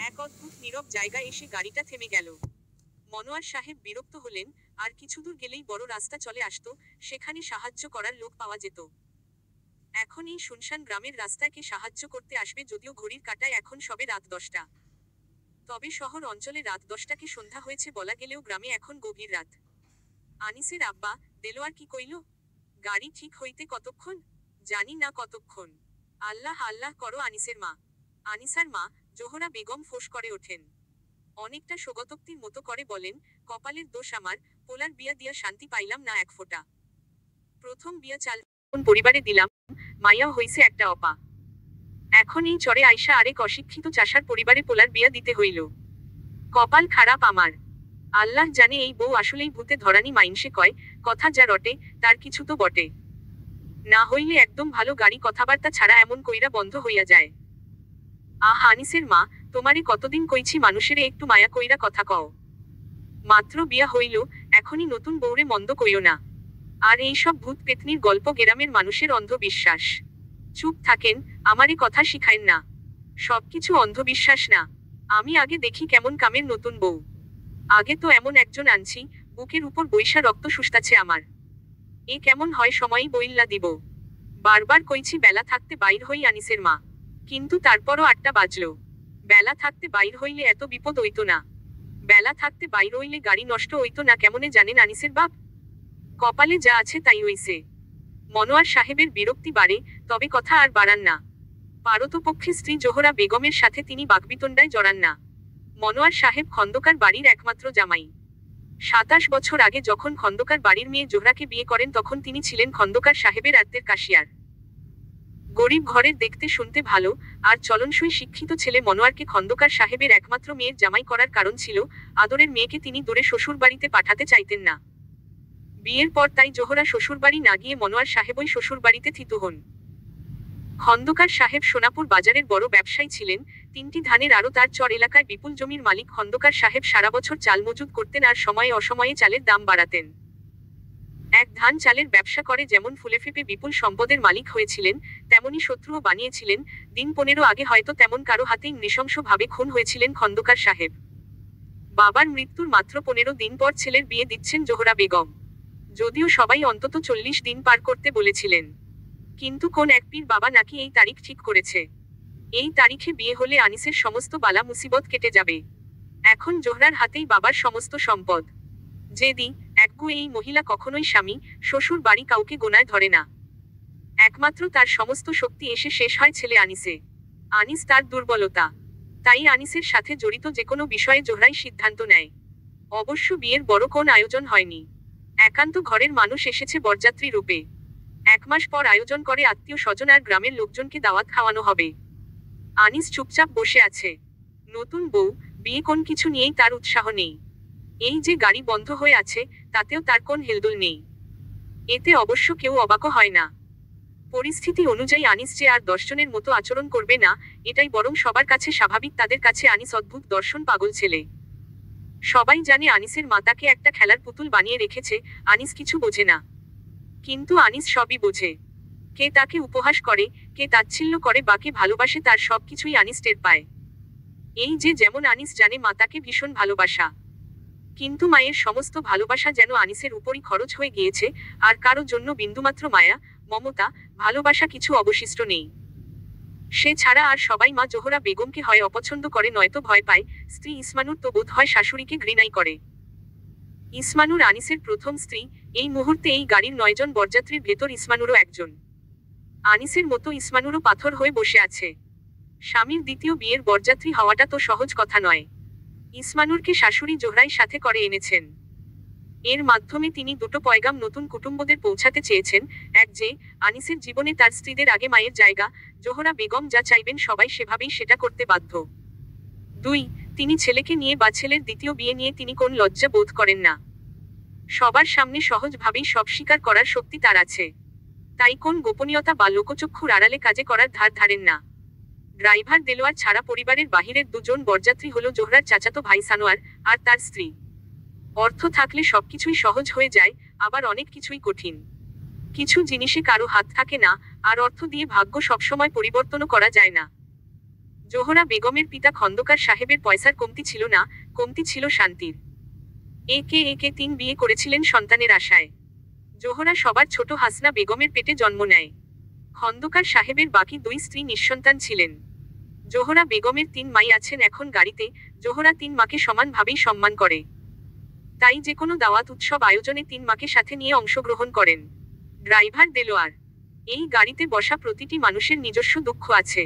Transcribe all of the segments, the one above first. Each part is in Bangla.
এক অদ্ভুত নীরব জায়গায় এসে গাড়িটা থেমে গেল। মনোয়ার সাহেব বিরক্ত হলেন। আর কিছুদূর গেলেই বড় রাস্তা চলে আসতো, সেখানে সাহায্য করার লোক পাওয়া যেত। এখন এই শুনশান গ্রামের রাস্তায় কে সাহায্য করতে আসবে, যদিও ঘড়ির কাঁটায় এখন সবে রাত 10টা। তবে শহর অঞ্চলে রাত 10টাকে সন্ধ্যা হয়েছে বলা গেলেও গ্রামে এখন গভীর রাত। আনিসের আব্বা দেলোয়ার কি কইল? গাড়ি ঠিক হইতে কতক্ষণ? জানি না কতক্ষণ। আল্লাহ আল্লাহ করো আনিসের মা। আনিসার মা জোহরা বেগম ফোঁস করে ওঠেন। অনেকটা স্বগতোক্তির মতো করে বলেন, কপালের দোষ আমার, পোলার বিয়া দিয়া শান্তি পাইলাম না এক ফোঁটা। প্রথম বিয়া চাল কোন পরিবারে দিলাম, মাইয়াও হইছে একটা অপা। এখন এই চরে আইসা আরেক অশিক্ষিত চাষার পরিবারে পোলার বিয়া দিতে হইল। কপাল খারাপ আমার। আল্লাহ জানে এই বউ আসলেই ভূতে ধরানি মাইনসে কয়, কথা যা রটে তার কিছু তো বটে। না হইলে একদম ভালো গাড়ি কথাবার্তা ছাড়া এমন কইরা বন্ধ হইয়া যায়। আহ আনিসের মা, তোমারে কতদিন কইছি মানুষেরে একটু মায়া কইরা কথা কও। মাত্র বিয়া হইল, এখনই নতুন বউরে মন্দ কইও না। আর এই সব ভূত পেতনির গল্প গেরামের মানুষের অন্ধবিশ্বাস। চুপ থাকেন, আমারে কথা শিখাইন না। সবকিছু অন্ধবিশ্বাস না। আমি আগে দেখি কেমন কামের নতুন বউ। আগে তো এমন একজন আনছি, বুকের উপর বৈশা রক্ত শুষতাছে আমার। এ কেমন হয় সময়ই বইল্লা দিব। বারবার কইছি বেলা থাকতে বাইর হই আনিসের মা। কিন্তু তারপরও 8টা বাজলো। বেলা থাকতে বাইর হইলে এত বিপদ হইতো না। বেলা থাকতে বাইর হইলে গাড়ি নষ্ট হইতো না কেমনে জানেন আনিসের বাপ? কপালে যা আছে তাই হইছে। মনোয়ার সাহেবের বিরক্তি বাড়ে, তবে কথা আর বাড়ান না। পারতপক্ষে স্ত্রী জোহরা বেগমের সাথে তিনি বাকবিতণ্ডায় জড়ান না। মনোয়ার সাহেব খন্দকার বাড়ির একমাত্র জামাই। 27 বছর আগে যখন খন্দকার বাড়ির মেয়ে জোহরাকে বিয়ে করেন তখন তিনি ছিলেন খন্দকার সাহেবের আত্মের কাশিয়ার। গরিব ঘরের, দেখতে শুনতে ভালো আর চলনসই শিক্ষিত ছেলে মনোয়ারকে খন্দকার সাহেবের একমাত্র মেয়ের জামাই করার কারণ ছিল, আদরের মেয়েকে তিনি দূরে শ্বশুর বাড়িতে পাঠাতে চাইতেন না। বিয়ের পর তাই জোহরা শ্বশুরবাড়ি না গিয়ে মনোয়ার সাহেবই শ্বশুরবাড়িতে থিতু হন। খন্দকার সাহেব সোনাপুর বাজারের বড় ব্যবসায়ী ছিলেন। 3টি ধানের আড়ত আর চর এলাকায় বিপুল জমির মালিক খন্দকার সাহেব সারা বছর চাল মজুদ করতেন আর সময়ে অসময়ে চালের দাম বাড়াতেন। এক ধান চালের ব্যবসা করে যেমন ফুলে ফেপে বিপুল সম্পদের মালিক হয়েছিলেন, তেমনি শত্রুও বানিয়েছিলেন। দিন 15 আগে হয়তো তেমন কারো হাতেই নৃশংসভাবে খুন হয়েছিলেন খন্দকার সাহেব। বাবার মৃত্যুর মাত্র 15 দিন পর ছেলের বিয়ে দিচ্ছেন জোহরা বেগম। যদিও সবাই অন্তত 40 দিন পার করতে বলেছিলেন, কিন্তু কোন এক পীর বাবা নাকি এই তারিখ ঠিক করেছে। এই তারিখে বিয়ে হলে আনিসের সমস্ত বালা মুসিবত কেটে যাবে। এখন জোহরার হাতেই বাবার সমস্ত সম্পদ। জেদি একগু এই মহিলা কখনোই স্বামী শ্বশুর বাড়ি কাউকে গোনায় ধরে না। একমাত্র তার সমস্ত শক্তি এসে শেষ হয় ছেলে আনিসে। আনিস তার দুর্বলতা। তাই আনিসের সাথে জড়িত যেকোনো বিষয়ে জোহরাই সিদ্ধান্ত নেয়। অবশ্য বিয়ের বড় কোন আয়োজন হয়নি। একান্ত ঘরের মানুষ এসেছে বরযাত্রী রূপে। 1 মাস পর আয়োজন করে আত্মীয় স্বজন আর গ্রামের লোকজনকে দাওয়াত খাওয়ানো হবে। আনিস চুপচাপ বসে আছে। নতুন বউ, বিয়ে কোন কিছু নিয়েই তার উৎসাহ নেই। এই যে গাড়ি বন্ধ হয়ে আছে, তাতেও তার কোন হেলদোল নেই। এতে অবশ্য কেউ অবাকও হয় না। পরিস্থিতি অনুযায়ী আনিস যে আর 10 জনের মতো আচরণ করবে না, এটাই বরং সবার কাছে স্বাভাবিক। তাদের কাছে আনিস অদ্ভুত দর্শন পাগল ছেলে। সবাই জানে আনিসের মা তাকে একটা খেলার পুতুল বানিয়ে রেখেছে, আনিস কিছু বোঝে না। কিন্তু আনিস সবই বোঝে। কে তাকে উপহাস করে, কে তাচ্ছিল্য করে বা কে ভালোবাসে, তার সবকিছুই আনিস টের পায়। এই যে যেমন আনিস জানে মা তাকে ভীষণ ভালোবাসা। কিন্তু মায়ের সমস্ত ভালোবাসা যেন আনিসের উপরই খরচ হয়ে গিয়েছে, আর কারো জন্য বিন্দুমাত্র মায়া, মমতা, ভালোবাসা কিছু অবশিষ্ট নেই। সে ছাড়া আর সবাই মা জোহরা বেগমকে হয় অপছন্দ করে নয়তো ভয় পায়। স্ত্রী ইসমানুর তো বোধ হয় শাশুড়িকে ঘৃণাই করে। ইসমানুর আনিসের প্রথম স্ত্রী। এই মুহূর্তে এই গাড়ির 9 জন বরযাত্রীর ভেতর ইসমানুরও একজন। আনিসের মতো ইসমানুরও পাথর হয়ে বসে আছে। স্বামীর দ্বিতীয় বিয়ের বরযাত্রী হওয়াটা তো সহজ কথা নয়। ইসমানুরকে শাশুড়ি জোহরাই সাথে করে এনেছেন। এর মাধ্যমে তিনি দুটো পয়গাম নতুন কুটুম্বদের পৌঁছাতে চেয়েছেন। এক যে, আনিসের জীবনে তার স্ত্রীদের আগে মায়ের জায়গা, জোহরা বেগম যা চাইবেন সবাই সেভাবেই সেটা করতে বাধ্য। 2, তিনি ছেলেকে নিয়ে বা ছেলের দ্বিতীয় বিয়ে নিয়ে তিনি কোন লজ্জা বোধ করেন না। সবার সামনে সহজভাবেই সব স্বীকার করার শক্তি তার আছে। তাই কোন গোপনীয়তা বা লোকচক্ষুর আড়ালে কাজে করার ধার ধারেন না। ড্রাইভার দেলোয়ার ছাড়া পরিবারের বাহিরের 2 জন বরযাত্রী হলো জোহরার চাচাতো ভাই সানোয়ার আর তার স্ত্রী। অর্থ থাকলে সবকিছুই সহজ হয়ে যায়, আবার অনেক কিছুই কঠিন। কিছু জিনিসে কারো হাত থাকে না, আর অর্থ দিয়ে ভাগ্য সবসময় পরিবর্তনও করা যায় না। জোহরা বেগমের পিতা খন্দকার সাহেবের পয়সার কমতি ছিল না, কমতি ছিল শান্তির। একে একে 3 বিয়ে করেছিলেন সন্তানের আশায়। জোহরা সবার ছোট হাসনা বেগমের পেটে জন্ম নেয়। খন্দকার সাহেবের বাকি 2 স্ত্রী নিঃসন্তান ছিলেন। জোহরা বেগমের 3 মাই আছেন এখন গাড়িতে। জোহরা 3 মাকে সমানভাবেই সম্মান করে। তাই যে কোনো দাওয়াত উৎসব আয়োজনে 3 মাকে সাথে নিয়ে অংশগ্রহণ করেন। ড্রাইভার দেলোয়ার। এই গাড়িতে বসা প্রতিটি মানুষের নিজস্ব দুঃখ আছে।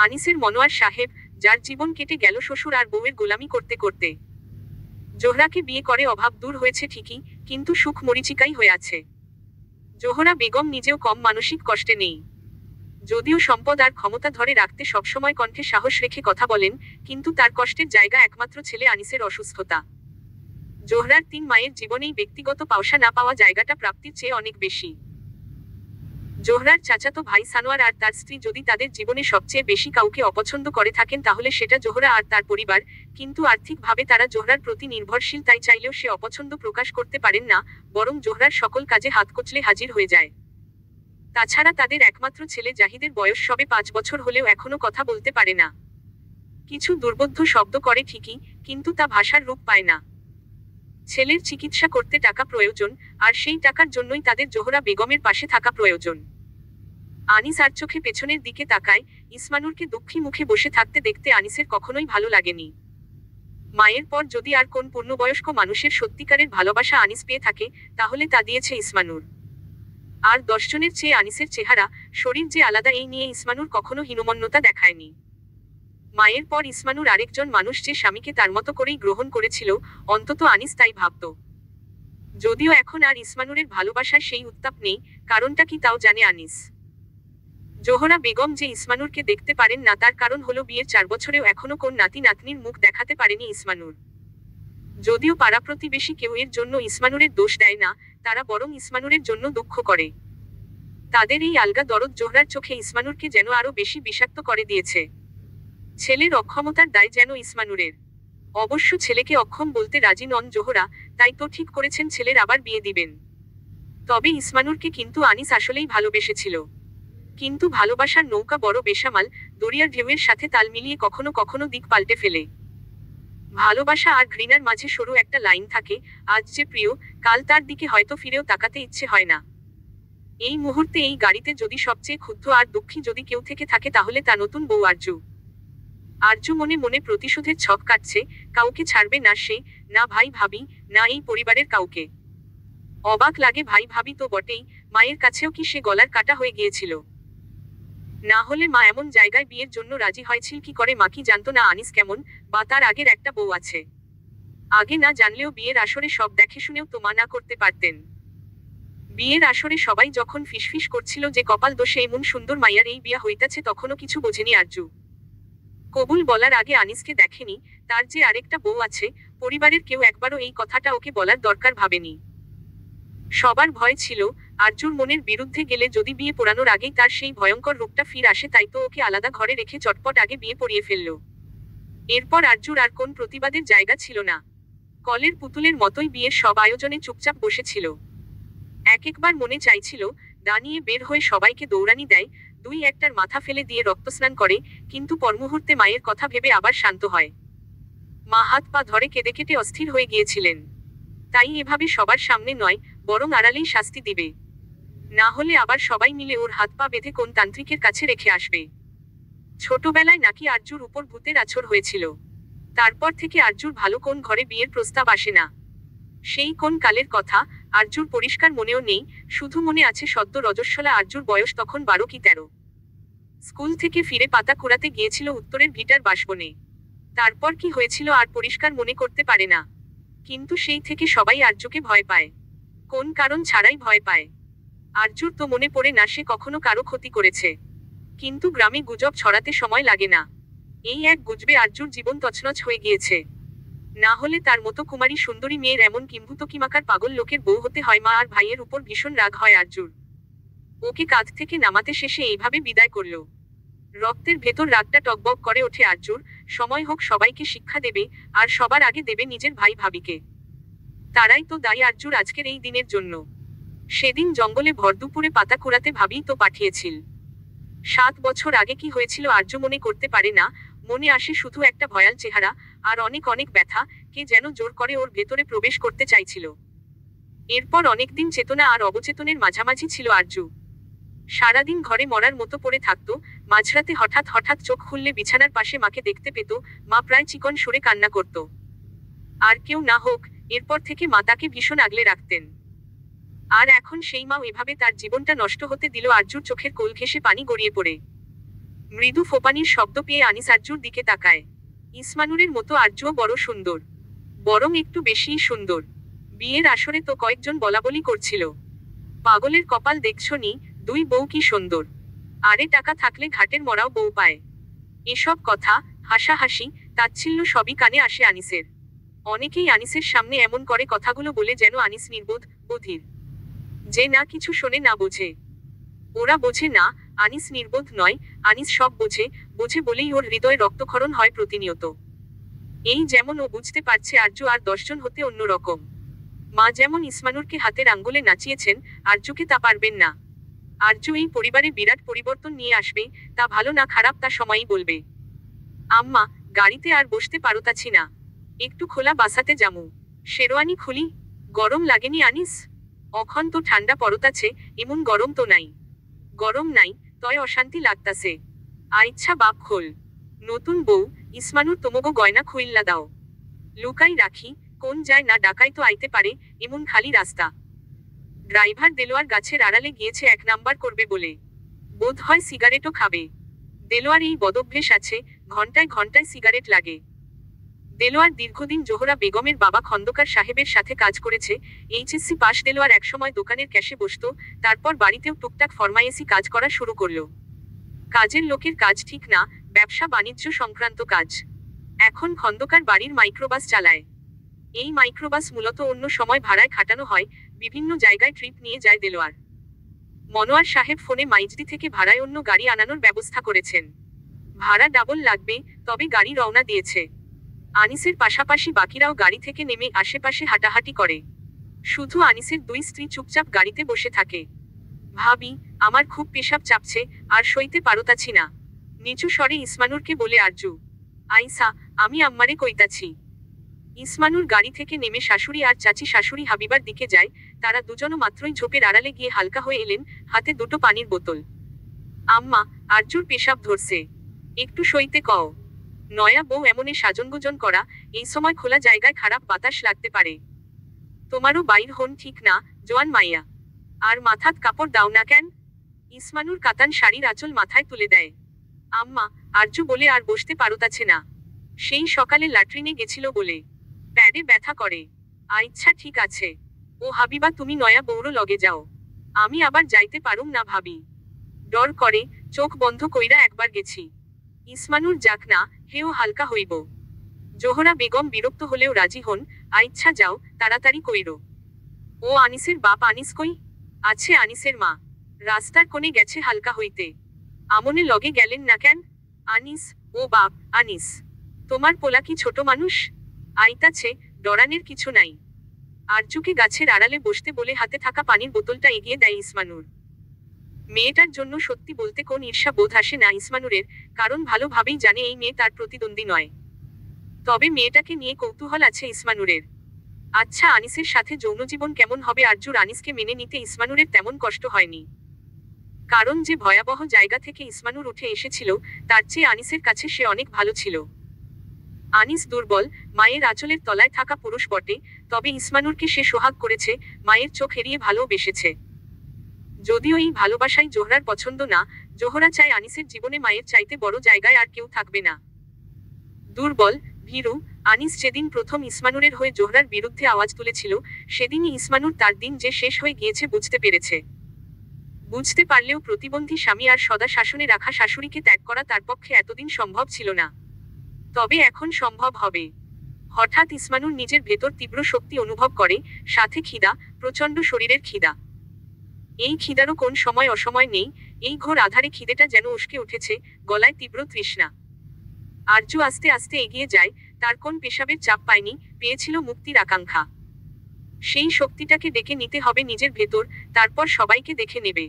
আনিসের মনোয়ার সাহেব, যার জীবন কেটে গেল শ্বশুর আর বউয়ের গোলামি করতে করতে। জোহরাকে বিয়ে করে অভাব দূর হয়েছে ঠিকই, কিন্তু সুখ মরীচিকাই হয়ে আছে। জোহরা বেগম নিজেও কম মানসিক কষ্টে নেই। যদিও সম্পদ আর ক্ষমতা ধরে রাখতে সবসময় কণ্ঠে সাহস রেখে কথা বলেন, কিন্তু তার কষ্টের জায়গা একমাত্র ছেলে আনিসের অসুস্থতা। জোহরার 3 মায়ের জীবনেই ব্যক্তিগত পাওসা না পাওয়া জায়গাটা প্রাপ্তির চেয়ে অনেক বেশি। জোহরার চাচাতো ভাই সানোয়ার আর তার স্ত্রী যদি তাদের জীবনে সবচেয়ে বেশি কাউকে অপছন্দ করে থাকেন তাহলে সেটা জোহরা আর তার পরিবার, কিন্তু আর্থিকভাবে তারা জোহরার প্রতি নির্ভরশীল, তাই চাইলেও সে অপছন্দ প্রকাশ করতে পারেন না, বরং জোহরার সকল কাজে হাত কচলে হাজির হয়ে যায়। তাছাড়া তাদের একমাত্র ছেলে জাহিদের বয়স সবে 5 বছর হলেও এখনো কথা বলতে পারে না। কিছু দুর্বোধ্য শব্দ করে ঠিকই, কিন্তু তা ভাষার রূপ পায় না। ছেলের চিকিৎসা করতে টাকা প্রয়োজন, আর সেই টাকার জন্যই তাদের জোহরা বেগমের পাশে থাকা প্রয়োজন। আনিস আর চোখে পেছনের দিকে তাকায়। ইসমানুরকে দুঃখী মুখে বসে থাকতে দেখতে আনিসের কখনোই ভালো লাগেনি। মায়ের পর যদি আর কোন পূর্ণবয়স্ক মানুষের সত্যিকারের ভালোবাসা আনিস পেয়ে থাকে, তাহলে তা দিয়েছে ইসমানুর। আর 10 জনের চেয়ে আনিসের চেহারা, শরীর যে আলাদা এই নিয়ে ইসমানুর কখনো হীনমন্যতা দেখায়নি। মায়ের পর ইসমানুর আরেকজন মানুষ যে স্বামীকে তার মতো করেই গ্রহণ করেছিল, অন্তত আনিস তাই ভাবত। যদিও এখন আর ইসমানুরের ভালোবাসায় সেই উত্তাপ নেই, কারণটা কি তাও জানে আনিস। জোহরা বেগম যে ইসমানুরকে দেখতে পারেন না তার কারণ হলো বিয়ের 4 বছরেও এখনো কোন নাতি নাতনির মুখ দেখাতে পারেনি ইসমানুর। যদিও পাড়া প্রতিবেশী কেউ এর জন্য ইসমানুরের দোষ দেয় না, তারা বরং ইসমানুরের জন্য দুঃখ করে। তাদের এই আলগা দরদ জোহরার চোখে ইসমানুরকে যেন আরো বেশি বিষাক্ত করে দিয়েছে। ছেলের অক্ষমতার দায় যেন ইসমানুরের। অবশ্য ছেলেকে অক্ষম বলতে রাজি নন জোহরা, তাই তো ঠিক করেছেন ছেলের আবার বিয়ে দিবেন। তবে ইসমানুরকে কিন্তু আনিস আসলেই ভালোবেসেছিল। কিন্তু ভালোবাসার নৌকা বড় বেসামাল, দরিয়ার ঢেউয়ের সাথে তাল মিলিয়ে কখনো কখনো দিক পাল্টে ফেলে। ভালোবাসা আর ঘৃণার মাঝে সরু একটা লাইন থাকে, আজ যে প্রিয়, কাল তার দিকে হয়তো ফিরেও তাকাতে ইচ্ছে হয় না। এই মুহূর্তে এই গাড়িতে যদি সবচেয়ে ক্ষুব্ধ আর দুঃখী যদি কেউ থেকে থাকে তাহলে তা নতুন বউ আরজু। আরজু মনে মনে প্রতিশোধের ছক কাটছে, কাউকে ছাড়বে না সে, না ভাই ভাবি, না এই পরিবারের কাউকে। অবাক লাগে, ভাই ভাবি তো বটেই, মায়ের কাছেও কি সে গলার কাটা হয়ে গিয়েছিল? না হলে মা এমন জায়গায় বিয়ের জন্য রাজি হয়েছিল কি করে? মা কি জানতো না আনিস কেমন, বা তার আগের একটা বউ আছে? আগে না জানলেও বিয়ের আসরে সব দেখে শুনেও তো মা না করতে পারতেন। বিয়ের আসরে সবাই যখন ফিসফিস করছিল যে কপাল দোষে এমন সুন্দর মাইয়ার এই বিয়া হইতাছে, তখনও কিছু বোঝেনি আরজু। কবুল বলার আগে আনিসকে দেখেনি, তার যে আরেকটা বউ আছে, পরিবারের কেউ একবারও এই কথাটা ওকে বলার দরকার ভাবেনি। সবার ভয় ছিল, আরজুর মনের বিরুদ্ধে গেলে যদি বিয়ে পড়ানোর আগেই তার সেই ভয়ঙ্কর রূপটা ফির আসে, তাই তো ওকে আলাদা ঘরে রেখে চটপট আগে বিয়ে পড়িয়ে ফেলল। এরপর আরজুর আর কোন প্রতিবাদের জায়গা ছিল না। কলের পুতুলের মতোই বিয়ের সব আয়োজনে চুপচাপ বসেছিল। একবার মনে চাইছিল দাঁড়িয়ে বের হয়ে সবাইকে দৌড়ানি দেয়, 2-1টার মাথা ফেলে দিয়ে রক্তস্নান করে, কিন্তু পরমুহূর্তে মায়ের কথা ভেবে আবার শান্ত হয়। মা হাত পা ধরে কেঁদে কেটে অস্থির হয়ে গিয়েছিলেন। তাই এভাবে সবার সামনে নয়, বরং আড়ালেই শাস্তি দিবে। না হলে আবার সবাই মিলে ওর হাত পা বেঁধে কোন তান্ত্রিকের কাছে রেখে আসবে। ছোটবেলায় নাকি আরজুর উপর ভূতের আছর হয়েছিল। তারপর থেকে আরজুর ভালো কোন ঘরে বিয়ের প্রস্তাব আসে না। সেই কোন কালের কথা আরজুর পরিষ্কার মনেও নেই, শুধু মনে আছে সদ্য রজস্বলা আরজুর বয়স তখন 12 কি 13। স্কুল থেকে ফিরে পাতা কুড়াতে গিয়েছিল উত্তরের ভিটার বাসবনে। তারপর কি হয়েছিল আর পরিষ্কার মনে করতে পারে না, কিন্তু সেই থেকে সবাই আরজুকে ভয় পায়। কোন কারণ ছাড়াই ভয় পায়। আরজুর তো মনে পড়ে না সে কখনো কারো ক্ষতি করেছে, কিন্তু গ্রামে গুজব ছড়াতে সময় লাগে না। এই এক গুজবে আরজুর জীবন তছনছ হয়ে গিয়েছে। না হলে তার মতো কুমারী সুন্দরী মেয়ের এমন কিম্ভূত কিমাকার পাগল লোকের বউ হতে হয়? মা আর ভাইয়ের উপর ভীষণ রাগ হয় আরজুর। ওকে কাঁধ থেকে নামাতে শেষে এইভাবে বিদায় করল। রক্তের ভেতর রাগটা টকবক করে ওঠে আরজুর। সময় হোক সবাইকে শিক্ষা দেবে, আর সবার আগে দেবে নিজের ভাই ভাবিকে। তারাই তো দায়ী আরজুর আজকের এই দিনের জন্য। সেদিন জঙ্গলে ভরদুপুরে পাতা কুড়াতে ভাবিই তো পাঠিয়েছিল। 7 বছর আগে কি হয়েছিল আর্য মনে করতে পারে না, মনে আসে শুধু একটা ভয়াল চেহারা, আর অনেক অনেক ব্যথা, কে যেন জোর করে ওর ভেতরে প্রবেশ করতে চাইছিল। এরপর অনেকদিন চেতনা আর অবচেতনের মাঝামাঝি ছিল আরজু। সারাদিন ঘরে মরার মতো পড়ে থাকতো, মাঝরাতে হঠাৎ হঠাৎ চোখ খুললে বিছানার পাশে মাকে দেখতে পেত, মা প্রায় চিকন সুরে কান্না করত। আর কেউ না হোক, এরপর থেকে মা তাকে ভীষণ আগলে রাখতেন। আর এখন সেই মা এভাবে তার জীবনটা নষ্ট হতে দিল। আরজুর চোখের কোল ঘেঁষে পানি গড়িয়ে পড়ে। মৃদু ফোপানির শব্দ পেয়ে আনিস আরজুর দিকে তাকায়। ইসমানুরের মতো আরজুও বড় সুন্দর, বরং একটু বেশিই সুন্দর। বিয়ের আসরে তো কয়েকজন বলাবলি করছিল, পাগলের কপাল দেখছো নি, 2 বউ কি সুন্দর, আরে টাকা থাকলে ঘাটের মরাও বউ পায়। এসব কথা, হাসাহাসি, তাচ্ছিল্য সবই কানে আসে আনিসের। অনেকেই আনিসের সামনে এমন করে কথাগুলো বলে যেন আনিস নির্বোধ, বধির, যে না কিছু শোনে না বোঝে। ওরা বোঝে না, আনিস নির্বোধ নয়, আনিস সব বোঝে, বোঝে বলেই ওর হৃদয় রক্তক্ষরণ হয় প্রতিনিয়ত। এই যেমন ও বুঝতে পারছে আরজু আর 10 জন হতে অন্য রকম। মা যেমন ইসমানুরকে হাতের আঙ্গুলে নাচিয়েছেন, আরজুকে তা পারবেন না। আরজু এই পরিবারে বিরাট পরিবর্তন নিয়ে আসবে, তা ভালো না খারাপ তা সময়ই বলবে। আম্মা, গাড়িতে আর বসতে পারতাছি না, একটু খোলা বাসাতে যামু। শেরওয়ানি খুলি? গরম লাগেনি আনিস? অখন তো ঠান্ডা পড়তাছে, এমন গরম তো নাই। গরম নাই, তয় অশান্তি লাগতাছে। আইচ্ছা বাপ খোল। নতুন বউ, ইসমানুর তোমগো গয়না খুইল্লা দাও। লুকাই রাখি, কোন যায় না ডাকাই তো আইতে পারে, এমন খালি রাস্তা। ড্রাইভার দেলোয়ার গাছের আড়ালে গিয়েছে 1 নাম্বার করবে বলে। বোধ হয় সিগারেটও খাবে। দেলোয়ার এই বদভ্যেস আছে, ঘন্টায় ঘন্টায় সিগারেট লাগে। দেলোয়ার দীর্ঘদিন জোহরা বেগমের বাবা খন্দকার সাহেবের সাথে কাজ করেছে। এইচএসসি পাশ। দেলোয়ার একসময় দোকানের ক্যাশে বসতো, তারপর বাড়িতেও টুকটাক ফরমায়েসি কাজ করা শুরু করলো। কাজের লোকের কাজ ঠিক না, ব্যবসা বাণিজ্য সংক্রান্ত কাজ। এখন খন্দকার বাড়ির মাইক্রোবাস চালায়। এই মাইক্রোবাস মূলত অন্য সময় ভাড়ায় খাটানো হয়, বিভিন্ন জায়গায় ট্রিপ নিয়ে যায় দেলোয়ার। মনোয়ার সাহেব ফোনে মাইজদি থেকে ভাড়ায় অন্য গাড়ি আনানোর ব্যবস্থা করেছেন। ভাড়া ডাবল লাগবে, তবে গাড়ি রওনা দিয়েছে। আনিসের পাশাপাশি বাকিরাও গাড়ি থেকে নেমে আশেপাশে হাঁটাহাঁটি করে। শুধু আনিসের 2 স্ত্রী চুপচাপ গাড়িতে বসে থাকে। ভাবি, আমার খুব পেশাব চাপছে, আর সইতে পারতাছি না, নিচু স্বরে ইসমানুরকে বলে আরজু। আইসা, আমি আম্মারে কইতাছি। ইসমানুর গাড়ি থেকে নেমে শাশুড়ি আর চাচি শাশুড়ি হাবিবার দিকে যায়। তারা দুজনও মাত্রই ঝোপের আড়ালে গিয়ে হালকা হয়ে এলেন, হাতে 2টো পানির বোতল। আম্মা, আরজুর পেশাব ধরছে, একটু সইতে কও। নয়া বউ এমনে সাজনগুজন করা, এই সময় খোলা জায়গায় খারাপ বাতাস লাগতে পারে। তোমারও বাইর হন ঠিক না, জোয়ান মাইয়া। আর মাথাত কাপড় দাও না কেন? ইসমানুর কাতান শাড়ির আঁচল মাথায় তুলে দেয়। আম্মা, আরজু বলে আর বসতে পারতাছে না। সেই সকালে ল্যাট্রিনে গেছিল বলে প্যাডে ব্যথা করে। আচ্ছা ঠিক আছে। ও হাবিবা, তুমি নয়া বউরো লগে যাও, আমি আবার যাইতে পারুম না ভাবি। ডর করে, চোখ বন্ধ কইরা একবার গেছি। ইসমানুর যাক না, হেও হালকা হইব। জোহরা বেগম বিরক্ত হলেও রাজি হন। আচ্ছা যাও, তাড়াতাড়ি কইরো। ও আনিসের বাপ আনিস কই? আছে আনিসের মা, রাস্তার কোণে গেছে হালকা হইতে। আমনে লগে গেলেন না কেন? আনিস, ও বাপ, আনিস, তোমার পোলা কি ছোট মানুষ? আইতাছে, ডরানের কিছু নাই। আরজুকে গাছের আড়ালে বসতে বলে হাতে থাকা পানির বোতলটা এগিয়ে দেয় ইসমানুর। মেয়েটার জন্য সত্যি বলতে কোন ঈর্ষা বোধ আসে না ইসমানুরের, কারণ ভালোভাবেই জানে এই মেয়ে তার প্রতিদ্বন্দ্বী নয়। তবে মেয়েটাকে নিয়ে কৌতূহল আছে ইসমানুরের। আচ্ছা, আনিসের সাথে যৌনজীবন কেমন হবে? আরজুর আনিসকে মেনে নিতে ইসমানুরের তেমন কষ্ট হয়নি। কারণ যে ভয়াবহ জায়গা থেকে ইসমানুর উঠে এসেছিল, তার চেয়ে আনিসের কাছে সে অনেক ভালো ছিল। আনিস দুর্বল, মায়ের আঁচলের তলায় থাকা পুরুষ বটে, তবে ইসমানুরকে সে সোহাগ করেছে, মায়ের চোখ এড়িয়ে ভালোবেসেছে। যদিও এই ভালোবাসাই জোহরার পছন্দ না, জোহরা চায় আনিসের জীবনে মায়ের চাইতে বড় জায়গায় আর কেউ থাকবে না। দুর্বল, ভীরু, আনিস যেদিন প্রথম ইসমানুরের হয়ে জোহরার বিরুদ্ধে আওয়াজ তুলেছিল, সেদিনই ইসমানুর তার দিন যে শেষ হয়ে গিয়েছে বুঝতে পেরেছে। বুঝতে পারলেও প্রতিবন্ধী স্বামী আর সদা শাসনে রাখা শাশুড়িকে ত্যাগ করা তার পক্ষে এতদিন সম্ভব ছিল না। তবে এখন সম্ভব হবে। হঠাৎ ইসমানুর নিজের ভেতর তীব্র শক্তি অনুভব করে, সাথে খিদা, প্রচণ্ড শরীরের খিদা। এই খিদারও কোন সময় অসময় নেই, এই ঘোর আধারে খিদেটা যেন উস্কে উঠেছে, গলায় তীব্র তৃষ্ণা। আরজু আস্তে আস্তে এগিয়ে যায়, তার কোন পেশাবের চাপ পায়নি, পেয়েছিল মুক্তির আকাঙ্ক্ষা। সেই শক্তিটাকে ডেকে নিতে হবে নিজের ভেতর, তারপর সবাইকে দেখে নেবে।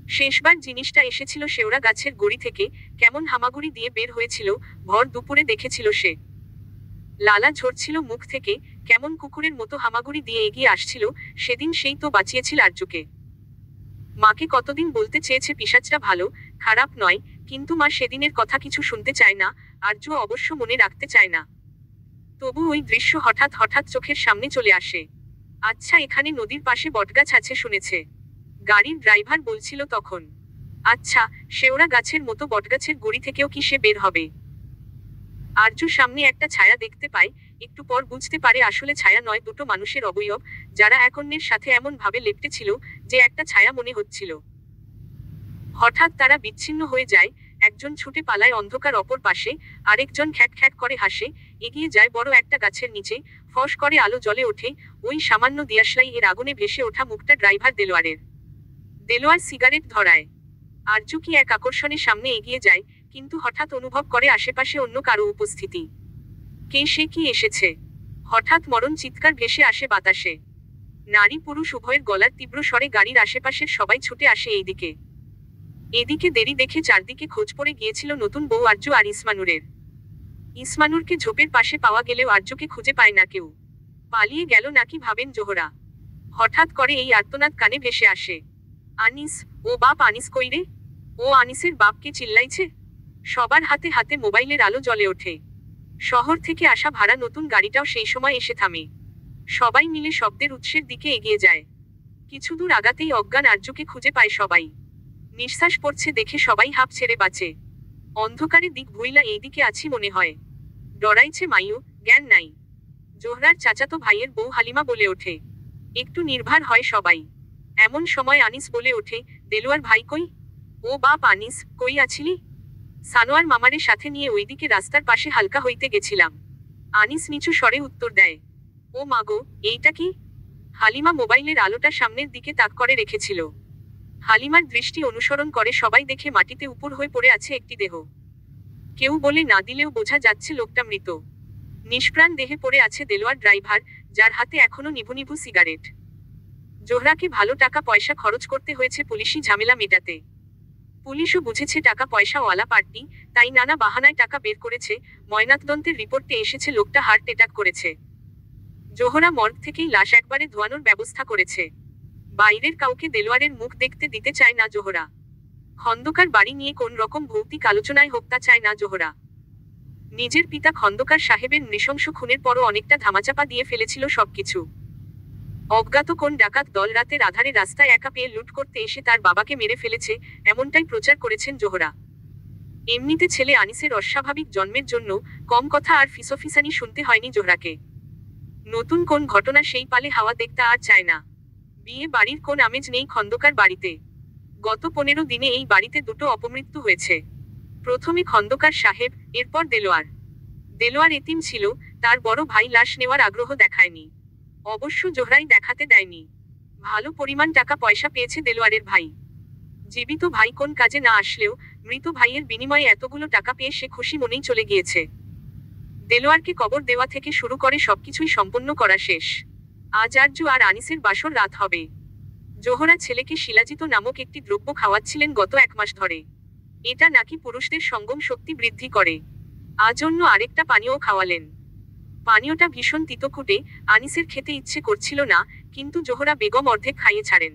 শেষবার জিনিসটা এসেছিল শেওড়া গাছের গুড়ি থেকে, কেমন হামাগুড়ি দিয়ে বের হয়েছিল, ভর দুপুরে দেখেছিল সে। লালা ঝরছিল মুখ থেকে, কেমন কুকুরের মতো হামাগুড়ি দিয়ে এগিয়ে আসছিল, সেদিন সেই তো বাঁচিয়েছিল আরজুকে। মাকে কতদিন বলতে চেয়েছে পিশাচটা ভালো, খারাপ নয়, কিন্তু মা সেদিনের কথা কিছু শুনতে চায় না, আরজু অবশ্য মনে রাখতে চায় না। তবু ওই দৃশ্য হঠাৎ হঠাৎ চোখের সামনে চলে আসে। আচ্ছা, এখানে নদীর পাশে বটগাছ আছে শুনেছে, গাড়ির ড্রাইভার বলছিল তখন। আচ্ছা, শেওড়া গাছের মতো বটগাছের গুড়ি থেকেও কি সে বের হবে? আরজু সামনে একটা ছায়া দেখতে পায়, একটু পর বুঝতে পারে আসলে ছায়া নয়, দুটো মানুষের অবয়ব, যারা এক অন্যের সাথে এমন ভাবে লেপ্টে ছিল যে একটা ছায়া মনে হচ্ছিল। হঠাৎ তারা বিচ্ছিন্ন হয়ে যায়, একজন ছুটে পালায় অন্ধকার অপর পাশে, আরেকজন খ্যাট খ্যাট করে হাসে, এগিয়ে যায় বড় একটা গাছের নিচে, ফস করে আলো জ্বলে ওঠে, ওই সামান্য দিয়াশলাই এর আগুনে ভেসে ওঠা মুখটা ড্রাইভার দেলোয়ারের। দেলোয়ার সিগারেট ধরায়। আরজু কি এক আকর্ষণে সামনে এগিয়ে যায়, কিন্তু হঠাৎ অনুভব করে আশেপাশে অন্য কারো উপস্থিতি। কে সে, কি এসেছে? হঠাৎ মরণ চিৎকার ভেসে আসে বাতাসে। নারী পুরুষ উভয়ের গলার তীব্র স্বরে, গাড়ির আশেপাশের সবাই ছুটে আসে এইদিকে। এদিকে দেরি দেখে চারদিকে খোঁজ পড়ে গিয়েছিল নতুন বউ আরজু আর ইসমানুরের। ইসমানুরকে ঝোপের পাশে পাওয়া গেলেও আরজুকে খুঁজে পায় না কেউ। পালিয়ে গেল নাকি ভাবেন জোহরা। হঠাৎ করে এই আর্তনাদ কানে ভেসে আসে। আনিস, ও বাপ, আনিস কই রে? ও আনিসের বাপকে চিল্লাইছে। সবার হাতে হাতে মোবাইলের আলো জ্বলে ওঠে। শহর থেকে আসা ভাড়া নতুন গাড়িটাও সেই সময় এসে থামে। সবাই মিলে শব্দের উৎসের দিকে এগিয়ে যায়। কিছু দূর আগাতেই অজ্ঞান আরজুকে খুঁজে পায় সবাই। নিঃশ্বাস পড়ছে দেখে সবাই হাঁপ ছেড়ে বাঁচে। অন্ধকারে দিক ভুইলা এইদিকে আছি মনে হয়। ডরাইছে মাইও, জ্ঞান নাই। জোহরার চাচাতো ভাইয়ের বউ হালিমা বলে ওঠে। একটু নির্ভার হয় সবাই। এমন সময় আনিস বলে ওঠে, দেলোয়ার ভাই কই? ও বাপ আনিস, কই আছিলি? সানোয়ার মামারের সাথে নিয়ে ওইদিকে রাস্তার পাশে হালকা হইতে গেছিলাম। আনিস নিচু স্বরে উত্তর দেয়। ও মাগো, এইটা কি? হালিমা মোবাইলের আলোটা সামনের দিকে তাক করে রেখেছিল। হালিমার দৃষ্টি অনুসরণ করে সবাই দেখে মাটিতে উপর হয়ে পড়ে আছে একটি দেহ। কেউ বলে না দিলেও বোঝা যাচ্ছে লোকটা মৃত। নিষ্প্রাণ দেহে পড়ে আছে দেলোয়ার ড্রাইভার, যার হাতে এখনো নিভু নিভু সিগারেট। জোহরাকে ভালো টাকা পয়সা খরচ করতে হয়েছে পুলিশি ঝামেলা মেটাতে। পুলিশও বুঝেছে টাকা পয়সা ওয়ালা পার্টি, তাই নানা বাহানায় টাকা বের করেছে। ময়নাতদন্তের রিপোর্টে এসেছে লোকটা হার্ট অ্যাটাক করেছে। জোহরা মর্গ থেকেই লাশ একবারে ধোয়ানোর ব্যবস্থা করেছে। বাইরের কাউকে দেলোয়ারের মুখ দেখতে দিতে চায় না জোহরা। খন্দকার বাড়ি নিয়ে কোন রকম ভৌতিক আলোচনায় হোক তা চায় না জোহরা। নিজের পিতা খন্দকার সাহেবের নৃশংস খুনের পরও অনেকটা ধামাচাপা দিয়ে ফেলেছিল সবকিছু। অজ্ঞাত কোন ডাকাত দল রাতের আধারে রাস্তায় একা পেয়ে লুট করতে এসে তার বাবাকে মেরে ফেলেছে, এমনটাই প্রচার করেছেন জোহরা। এমনিতে ছেলে আনিসের অস্বাভাবিক জন্মের জন্য কম কথা আর ফিসফিসানি শুনতে হয়নি জোহরাকে। নতুন কোন ঘটনা সেই পালে হাওয়া দেখতে আর চায় না। বিয়ে বাড়ির কোন আমেজ নেই খন্দকার বাড়িতে। গত 15 দিনে এই বাড়িতে দুটো অপমৃত্যু হয়েছে। প্রথমে খন্দকার সাহেব, এরপর দেলোয়ার। দেলোয়ার এতিম ছিল, তার বড় ভাই লাশ নেওয়ার আগ্রহ দেখায়নি। অবশ্য জোহরাই দেখাতে দেয়নি। ভালো পরিমাণ টাকা পয়সা পেয়েছে দেলোয়ারের ভাই। জীবিত ভাই কোন কাজে না আসলেও মৃত ভাইয়ের বিনিময়ে এতগুলো টাকা পেয়ে সে খুশি মনেই চলে গিয়েছে। দেলোয়ারকে কবর দেওয়া থেকে শুরু করে সবকিছুই সম্পন্ন করা শেষ। আজ আরজু আর আনিসের বাসর রাত হবে। জোহরা ছেলেকে শিলাজিত নামক একটি দ্রব্য খাওয়াচ্ছিলেন গত 1 মাস ধরে। এটা নাকি পুরুষদের সঙ্গম শক্তি বৃদ্ধি করে। আজ অন্য আরেকটা পানীয় খাওয়ালেন। পানীয়টা ভীষণ তিতকুটে, আনিসের খেতে ইচ্ছে করছিল না, কিন্তু জোহরা বেগম অর্ধেক খাইয়ে ছাড়েন।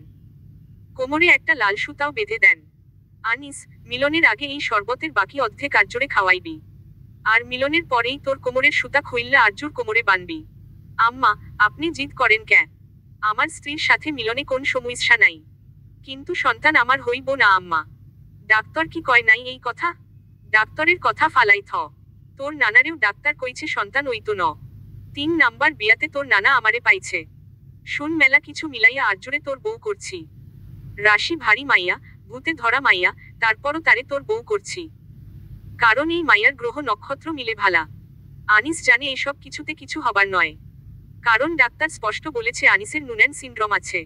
কোমরে একটা লাল সুতাও বেঁধে দেন। আনিস, মিলনের আগে এই শরবতের বাকি অর্ধেক আরজুরে খাওয়াইবি। আর মিলনের পরেই তোর কোমরের সুতা খুইল্লা আরজুর কোমরে বানবি। আম্মা, আপনি জিদ করেন ক্যা? আমার স্ত্রীর সাথে মিলনে কোন সমস্যা নাই, কিন্তু সন্তান আমার হইব না আম্মা। ডাক্তার কি কয় নাই এই কথা? ডাক্তারের কথা ফালাই থ। তোর নানারেও ডাক্তার কইছে সন্তান ওইতো ন। 3 নাম্বার বিয়াতে তোর নানা আমারে পাইছে। শুন মেলা কিছু মিলাইয়া আরজুরে তোর বউ করছি। রাশি ভারী মাইয়া, ভূতে ধরা মাইয়া, তারপরও তারে তোর বউ করছি। কারণ এই মাইয়ার গ্রহ নক্ষত্র মিলে ভালা। আনিস জানে এসব কিছুতে কিছু হবার নয়। কারণ ডাক্তার স্পষ্ট বলেছে আনিসের নুন্যান সিন্ড্রোম আছে।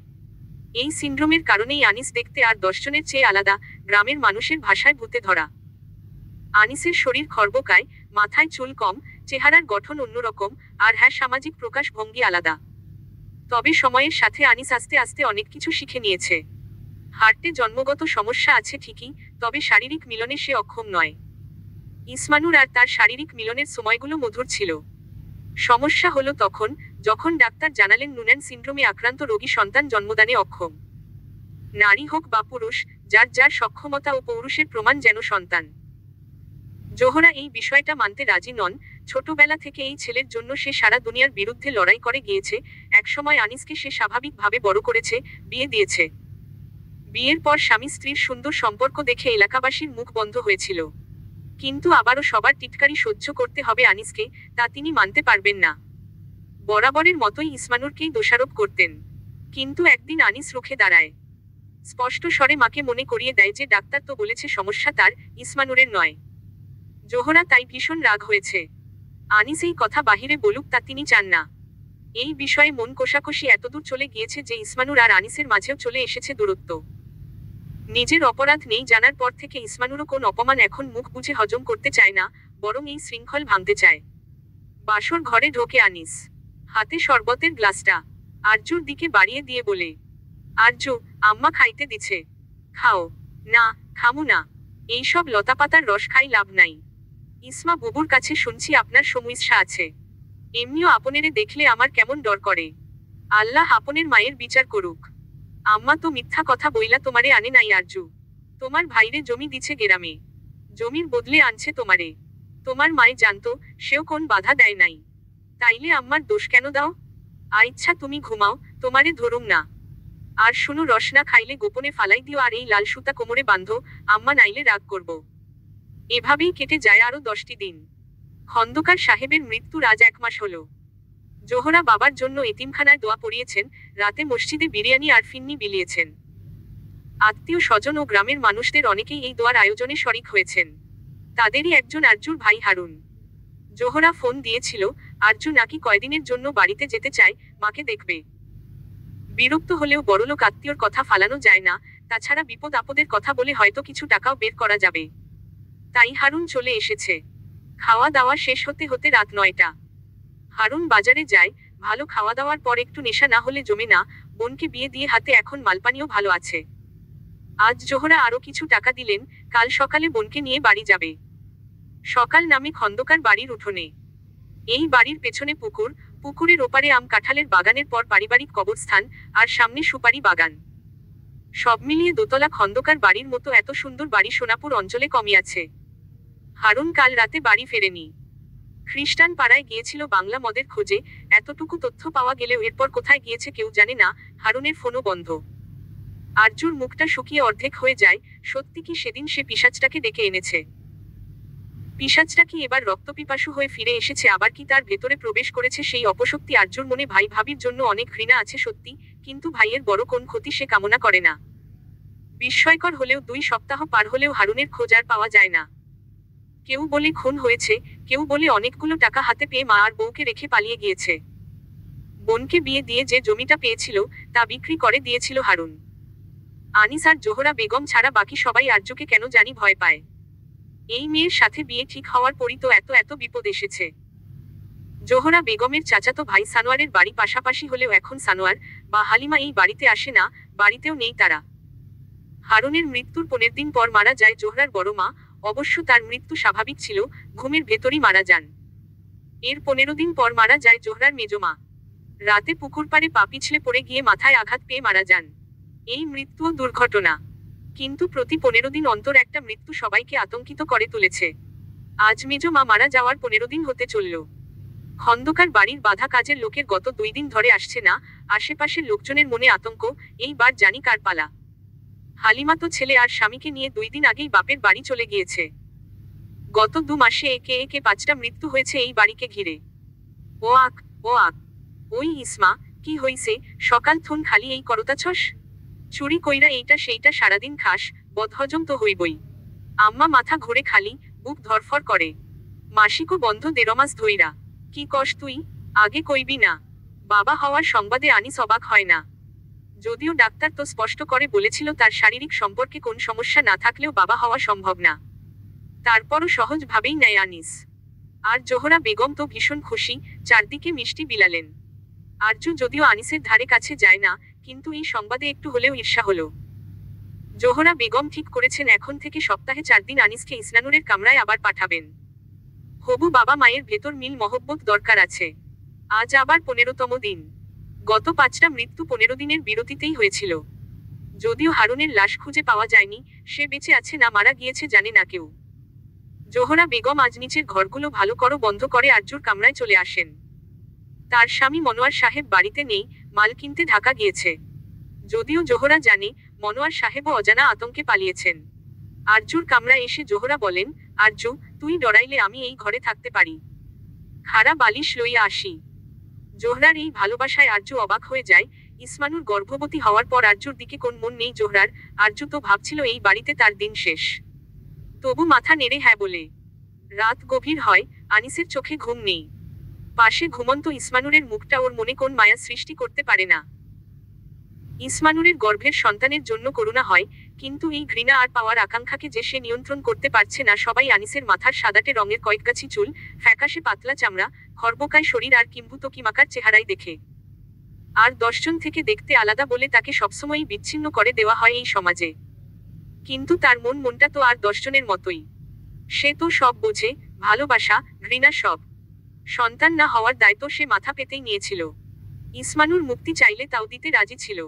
এই সিন্ড্রোমের কারণেই আনিস দেখতে আর 10 জনের চেয়ে আলাদা, গ্রামের মানুষের ভাষায় ভূতে ধরা। আনিসের শরীর খর্বকায়, মাথায় চুল কম, চেহারার গঠন অন্যরকম, আর হ্যাঁ, সামাজিক প্রকাশ ভঙ্গি আলাদা। তবে সময়ের সাথে আনিস আস্তে আস্তে অনেক কিছু শিখে নিয়েছে। হার্টে জন্মগত সমস্যা আছে ঠিকই, তবে শারীরিক মিলনে সে অক্ষম নয়। ইসমানুর আর তার শারীরিক মিলনের সময়গুলো মধুর ছিল। সমস্যা হলো তখন, যখন ডাক্তার জানালেন নুন্যান সিন্ড্রোমে আক্রান্ত রোগী সন্তান জন্মদানে অক্ষম। নারী হোক বা পুরুষ, যার যার সক্ষমতা ও পৌরুষের প্রমাণ যেন সন্তান। জোহরা এই বিষয়টা মানতে রাজি নন। ছোটবেলা থেকে এই ছেলের জন্য সে সারা দুনিয়ার বিরুদ্ধে লড়াই করে গিয়েছে। একসময় আনিসকে সে স্বাভাবিকভাবে বড় করেছে, বিয়ে দিয়েছে। বিয়ের পর স্বামী স্ত্রীর সুন্দর সম্পর্ক দেখে এলাকাবাসীর মুখ বন্ধ হয়েছিল। কিন্তু আবারও সবার টিটকারি সহ্য করতে হবে আনিসকে, তা তিনি মানতে পারবেন না। বরাবরের মতোই ইসমানুরকেই দোষারোপ করতেন। কিন্তু একদিন আনিস রুখে দাঁড়ায়। স্পষ্ট স্বরে মাকে মনে করিয়ে দেয় যে ডাক্তার তো বলেছে সমস্যা তার, ইসমানুরের নয়। জোহরা তাই ভীষণ রাগ হয়েছে। আনিস এই কথা বাহিরে বলুক তা তিনি চান না। এই বিষয়ে মন কষাকষি এতদূর চলে গিয়েছে যে ইসমানুর আর আনিসের মাঝেও চলে এসেছে দূরত্ব। নিজের অপরাধ নেই জানার পর থেকে ইসমানুরও কোন অপমান এখন মুখ বুঝে হজম করতে চায় না, বরং এই শৃঙ্খল ভাঙতে চায়। বাসর ঘরে ঢোকে আনিস। হাতে শরবতের গ্লাসটা আরজুর দিকে বাড়িয়ে দিয়ে বলে, আরজু, আম্মা খাইতে দিছে, খাও। না, খামু না। এইসব লতাপাতার রস খাই লাভ নাই। ইসমা বুবুর কাছে শুনছি আপনার সমস্যা আছে। এমনিও আপনেরে দেখলে আমার কেমন ডর করে। আল্লাহ আপনের মায়ের বিচার করুক। আম্মা তো মিথ্যা কথা বইলা তোমারে আনে নাই আরজু। তোমার ভাইরে জমি দিছে গেরামে, জমির বদলে আনছে তোমারে। তোমার মায়ে জানতো, সেও কোন বাধা দেয় নাই। তাইলে আম্মার দোষ কেন দাও? আচ্ছা তুমি ঘুমাও, তোমারে ধরুম না। আর শুনো, রস না খাইলে গোপনে ফালাই দিও আর এই লাল সুতা কোমরে বাঁধো, আম্মা নাইলে রাগ করব। এভাবেই কেটে যায় আরো 10টি দিন। খন্দকার সাহেবের মৃত্যুর আজ 1 মাস হলো। জোহরা বাবার জন্য এতিমখানায় দোয়া পড়িয়েছেন, রাতে মসজিদে বিরিয়ানি আর ফিন্নি বিলিয়েছেন। আত্মীয় স্বজন ও গ্রামের মানুষদের অনেকেই এই দোয়ার আয়োজনে শরিক হয়েছেন। তাদেরই একজন আরজুর ভাই হারুন। জোহরা ফোন দিয়েছিল, আরজু নাকি কয়দিনের জন্য বাড়িতে যেতে চায়, মাকে দেখবে। বিরক্ত হলেও বড়লোক আত্মীয়র কথা ফালানো যায় না, তাছাড়া বিপদ আপদের কথা বলে হয়তো কিছু টাকাও বের করা যাবে। তাই হারুন চলে এসেছে। খাওয়া দাওয়া শেষ হতে হতে রাত 9টা। হারুন বাজারে যায়, ভালো খাওয়া দাওয়ার পর একটু নেশা না হলে জমে না। বোনকে বিয়ে দিয়ে হাতে এখন মালপানিও ভালো আছে। আজ জোহরা আরো কিছু টাকা দিলেন, কাল সকালে বোনকে নিয়ে বাড়ি যাবে। সকাল নামে খন্দকার বাড়ির উঠোনে। এই বাড়ির পেছনে পুকুর, পুকুরের ওপারে আম কাঁঠালের বাগানের পর পারিবারিক কবরস্থান, আর সামনে সুপারি বাগান। সব মিলিয়ে দোতলা খন্দকার বাড়ির মতো এত সুন্দর বাড়ি সোনাপুর অঞ্চলে কমই আছে। হারুন কাল রাতে বাড়ি ফেরেনি। খ্রিস্টান পাড়ায় গিয়েছিল বাংলা মদের খোঁজে, এতটুকু তথ্য পাওয়া গেলেও এরপর কোথায় গিয়েছে কেউ জানে না। হারুনের ফোনও বন্ধ। আরজুর মুখটা শুকিয়ে অর্ধেক হয়ে যায়। সত্যি কি সেদিন সে পিশাচটাকে ডেকে এনেছে? পিশাচটা কি এবার রক্তপিপাসু হয়ে ফিরে এসেছে, আবার কি তার ভেতরে প্রবেশ করেছে সেই অপশক্তি? আরজুর মনে ভাই ভাবির জন্য অনেক ঘৃণা আছে সত্যি, কিন্তু ভাইয়ের বড় কোন ক্ষতি সে কামনা করে না। বিস্ময়কর হলেও 2 সপ্তাহ পার হলেও হারুনের খোঁজ আর পাওয়া যায় না। কেউ বলে খুন হয়েছে, কেউ বলে অনেকগুলো টাকা হাতে পেয়ে মা আর বউকে রেখে পালিয়ে গিয়েছে। বোনকে বিয়ে দিয়ে যে জমিটা পেয়েছিল, তা বিক্রি করে দিয়েছিল হারুন। আনিস আর জোহরা বেগম ছাড়া বাকি সবাই আরজুকে কেন জানি ভয় পায়। এই মেয়ের সাথে বিয়ে ঠিক হওয়ার পরই তো এত এত বিপদ এসেছে। জোহরা বেগমের চাচাতো ভাই সানোয়ারের বাড়ি পাশাপাশি হলেও এখন সানোয়ার বা হালিমা এই বাড়িতে আসে না, বাড়িতেও নেই তারা। হারুনের মৃত্যুর 15 দিন পর মারা যায় জোহরার বড় মা। অবশ্য তার মৃত্যু স্বাভাবিক ছিল, ঘুমের ভেতরই মারা যান। এর 15 দিন পর মারা যায় জোহরার মেজমা। রাতে পুকুর পাড়ে পা পিছলে পড়ে গিয়ে মাথায় আঘাত পেয়ে মারা যান। এই মৃত্যুও দুর্ঘটনা, কিন্তু প্রতি 15 দিন অন্তর একটা মৃত্যু সবাইকে আতঙ্কিত করে তুলেছে। আজ মেজমা মারা যাওয়ার 15 দিন হতে চলল। খন্দকার বাড়ির বাধা কাজের লোকের গত 2 দিন ধরে আসছে না। আশেপাশের লোকজনের মনে আতঙ্ক, এইবার জানি কার পালা। হালিমা তো ছেলে আর স্বামীকে নিয়ে 2 দিন আগেই বাপের বাড়ি চলে গিয়েছে। গত 2 মাসে একে একে 5টা মৃত্যু হয়েছে এই বাড়িকে ঘিরে। ও আক, ও আক। ওই ইসমা, কি হইছে? সকাল থুন খালি এই করতাছস? চুরি কইরা এইটা সেইটা সারাদিন খাস, বদহজম তো হইবই। আম্মা মাথা ঘুরে খালি, বুক ধরফর করে। মাসিকও বন্ধ 1.5 মাস ধইরা। কি কস তুই? আগে কইবি না? বাবা হওয়ার সংবাদে আনিস অবাক হয় না। যদিও ডাক্তার তো স্পষ্ট করে বলেছিল তার শারীরিক সম্পর্কে কোন সমস্যা না থাকলেও বাবা হওয়া সম্ভব না। তারপরও সহজভাবেই নেয় আনিস। আর জোহরা বেগম তো ভীষণ খুশি, চারদিকে মিষ্টি বিলালেন। আরজু যদিও আনিসের ধারে কাছে যায় না, কিন্তু এই সংবাদে একটু হলেও ঈর্ষা হলো। জোহরা বেগম ঠিক করেছেন এখন থেকে সপ্তাহে 4 দিন আনিসকে ইসনানুরের কামরায় আবার পাঠাবেন। হবু বাবা মায়ের ভেতর মিল মহব্বত দরকার আছে। আজ আবার 15তম দিন। গত 5টা মৃত্যু 15 দিনের বিরতিতেই হয়েছিল। যদিও হারুনের লাশ খুঁজে পাওয়া যায়নি, সে বেঁচে আছে না মারা গিয়েছে জানে না কেউ। জোহরা বেগম আজ নিচের ঘরগুলো ভালো করো বন্ধ করে আরজুর কামরায় চলে আসেন। তার স্বামী মনোয়ার সাহেব বাড়িতে নেই, মাল কিনতে ঢাকা গিয়েছে। যদিও জোহরা জানে মনোয়ার সাহেবও অজানা আতঙ্কে পালিয়েছেন। আরজুর কামরায় এসে জোহরা বলেন, আরজু, তুই ডরাইলে আমি এই ঘরে থাকতে পারি। খাড়া বালিশ লইয়া আসি। জোহরার এই ভালোবাসায় আরজু অবাক হয়ে যায়। ইসমানুর গর্ভবতী হওয়ার পর আরজুর দিকে কোন মন নেই জোহরার। আরজু তো ভাবছিল এই বাড়িতে তার দিন শেষ। তবু মাথা নেড়ে হ্যাঁ বলে। রাত গভীর হয়, আনিসের চোখে ঘুম নেই। পাশে ঘুমন্ত ইসমানুরের মুখটা ওর মনে কোন মায়া সৃষ্টি করতে পারে না। ইসমানুরের গর্ভের সন্তানের জন্য করুণা হয়, কিন্তু এই ঘৃণা আর পাওয়ার আকাঙ্ক্ষাকে যে সে নিয়ন্ত্রণ করতে পারছে না। সবাই আনিসের মাথার সাদাটে রঙের কয়েকগাছি চুল, ফ্যাকাশে পাতলা চামড়া, খর্বকায় শরীর আর কিম্ভূতকিমাকার চেহারাই দেখে। আর 10 জন থেকে দেখতে আলাদা বলে তাকে সবসময়ই বিচ্ছিন্ন করে দেওয়া হয় এই সমাজে। কিন্তু তার মনটা তো আর 10 জনের মতোই। সে তো সব বোঝে, ভালোবাসা, ঘৃণা সব। সন্তান না হওয়ার দায়িত্ব সে মাথা পেতেই নিয়েছিল। ইসমানুর মুক্তি চাইলে তাও দিতে রাজি ছিল।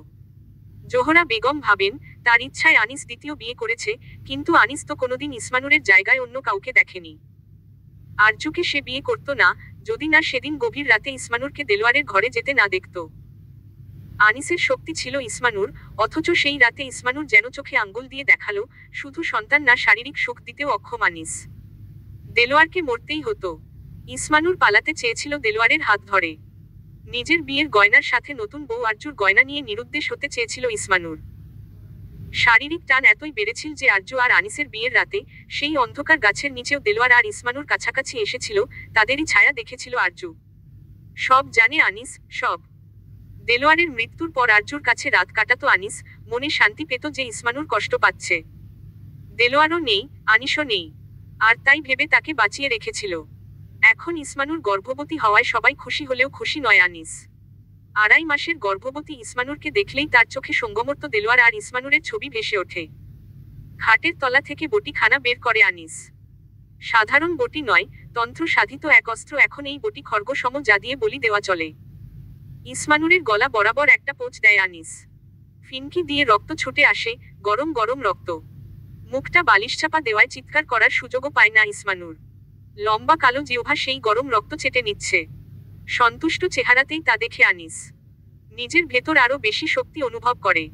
জোহরা বেগম ভাবেন, তার ইচ্ছায় আনিস দ্বিতীয় বিয়ে করেছে, কিন্তু আনিস তো কোনোদিন ইসমানুরের জায়গায় অন্য কাউকে দেখেনি। আরজুকে সে বিয়ে করত না, যদি না সেদিন গভীর রাতে ইসমানুরকে দেলোয়ারের ঘরে যেতে না দেখত। আনিসের শক্তি ছিল ইসমানুর, অথচ সেই রাতে ইসমানুর যেন চোখে আঙ্গুল দিয়ে দেখালো, শুধু সন্তান না শারীরিক সুখ দিতেও অক্ষম আনিস। দেলোয়ারকে মরতেই হতো। ইসমানুর পালাতে চেয়েছিল দেলোয়ারের হাত ধরে। নিজের বিয়ের গয়নার সাথে নতুন বউ আরজুর গয়না নিয়ে নিরুদ্দেশ হতে চেয়েছিল ইসমানুর। শারীরিক টান এতই বেড়েছিল যে আরজু আর আনিসের বিয়ের রাতে সেই অন্ধকার গাছের নিচেও দেলোয়ার আর ইসমানুর কাছাকাছি এসেছিল, তাদেরই ছায়া দেখেছিল আরজু। সব জানে আনিস, সব। দেলোয়ারের মৃত্যুর পর আরজুর কাছে রাত কাটাতো আনিস, মনে শান্তি পেত যে ইসমানুর কষ্ট পাচ্ছে। দেলোয়ারও নেই, আনিসও নেই। আর তাই ভেবে তাকে বাঁচিয়ে রেখেছিল। এখন ইসমানুর গর্ভবতী হওয়ায় সবাই খুশি হলেও খুশি নয় আনিস। 2.5 মাসের গর্ভবতী ইসমানুরকে দেখলেই তার চোখে সঙ্গমর্ত দেলোয়ার আর ইসমানুরের ছবি ভেসে ওঠে। খাটের তলা থেকে বটিখানা বের করে আনিস। সাধারণ বটি নয়, তন্ত্র সাধিত এক অস্ত্র। এখন এই বটি খড়গসম, যা দিয়ে বলি দেওয়া চলে। ইসমানুরের গলা বরাবর একটা পোঁচ দেয় আনিস। ফিনকি দিয়ে রক্ত ছুটে আসে, গরম গরম রক্ত। মুখটা বালিশ চাপা দেওয়ায় চিৎকার করার সুযোগও পায় না ইসমানুর। লম্বা কালো জিহ্বা সেই গরম রক্ত চেটে নিচ্ছে। সন্তুষ্ট চেহারাতেই তা দেখে আনিস নিজের ভেতর আরো বেশি শক্তি অনুভব করে।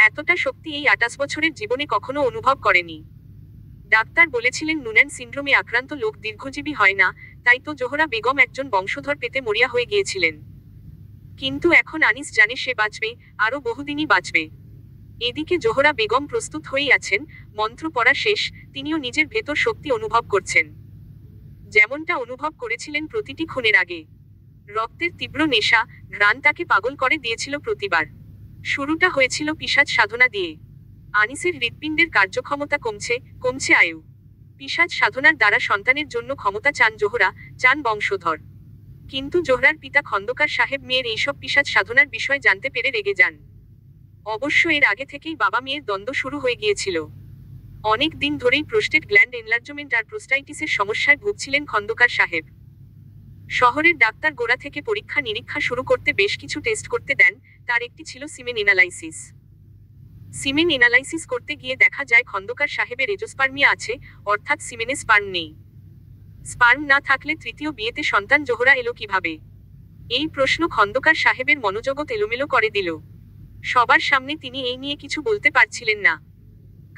এতটা শক্তি এই 28 বছরের জীবনে কখনো অনুভব করেনি। ডাক্তার বলেছিলেন নুন্যান সিন্ড্রোমে আক্রান্ত লোক দীর্ঘজীবী হয় না, তাই তো জোহরা বেগম একজন বংশধর পেতে মরিয়া হয়ে গিয়েছিলেন। কিন্তু এখন আনিস জানে সে বাঁচবে, আরো বহুদিনই বাঁচবে। এদিকে জোহরা বেগম প্রস্তুত হয়েই আছেন, মন্ত্র পড়া শেষ, তিনিও নিজের ভেতর শক্তি অনুভব করছেন। যেমনটা অনুভব করেছিলেন প্রতিটি খুনের আগে। রক্তের তীব্র নেশা, ঘ্রাণ তাকে পাগল করে দিয়েছিল প্রতিবার। শুরুটা হয়েছিল পিশাচ সাধনা দিয়ে। আনিসের হৃৎপিণ্ডের কার্যক্ষমতা কমছে আয়ু। পিশাচ সাধনার দ্বারা সন্তানের জন্য ক্ষমতা চান জোহরা, চান বংশধর। কিন্তু জোহরার পিতা খন্দকার সাহেব মেয়ের এইসব পিশাচ সাধনার বিষয় জানতে পেরে রেগে যান। অবশ্য এর আগে থেকেই বাবা মেয়ের দ্বন্দ্ব শুরু হয়ে গিয়েছিল। অনেক দিন ধরেই প্রোস্টেট গ্ল্যান্ড এনলার্জমেন্ট আর প্রোস্টাইটিসের সমস্যায় ভুগছিলেন খন্দকার সাহেব। শহরের ডাক্তার গোড়া থেকে পরীক্ষা নিরীক্ষা শুরু করতে বেশ কিছু টেস্ট করতে দেন, তার একটি ছিল সিমেন এনালাইসিস। সিমেন এনালাইসিস করতে গিয়ে দেখা যায় খন্দকার সাহেবের এজোস্পার্মিয়া আছে, অর্থাৎ সিমেনে স্পার্ম নেই। স্পার্ম না থাকলে তৃতীয় বিয়েতে সন্তান জোহরা এলো কিভাবে? এই প্রশ্ন খন্দকার সাহেবের মনোজগৎ এলোমেলো করে দিল। সবার সামনে তিনি এই নিয়ে কিছু বলতে পারছিলেন না।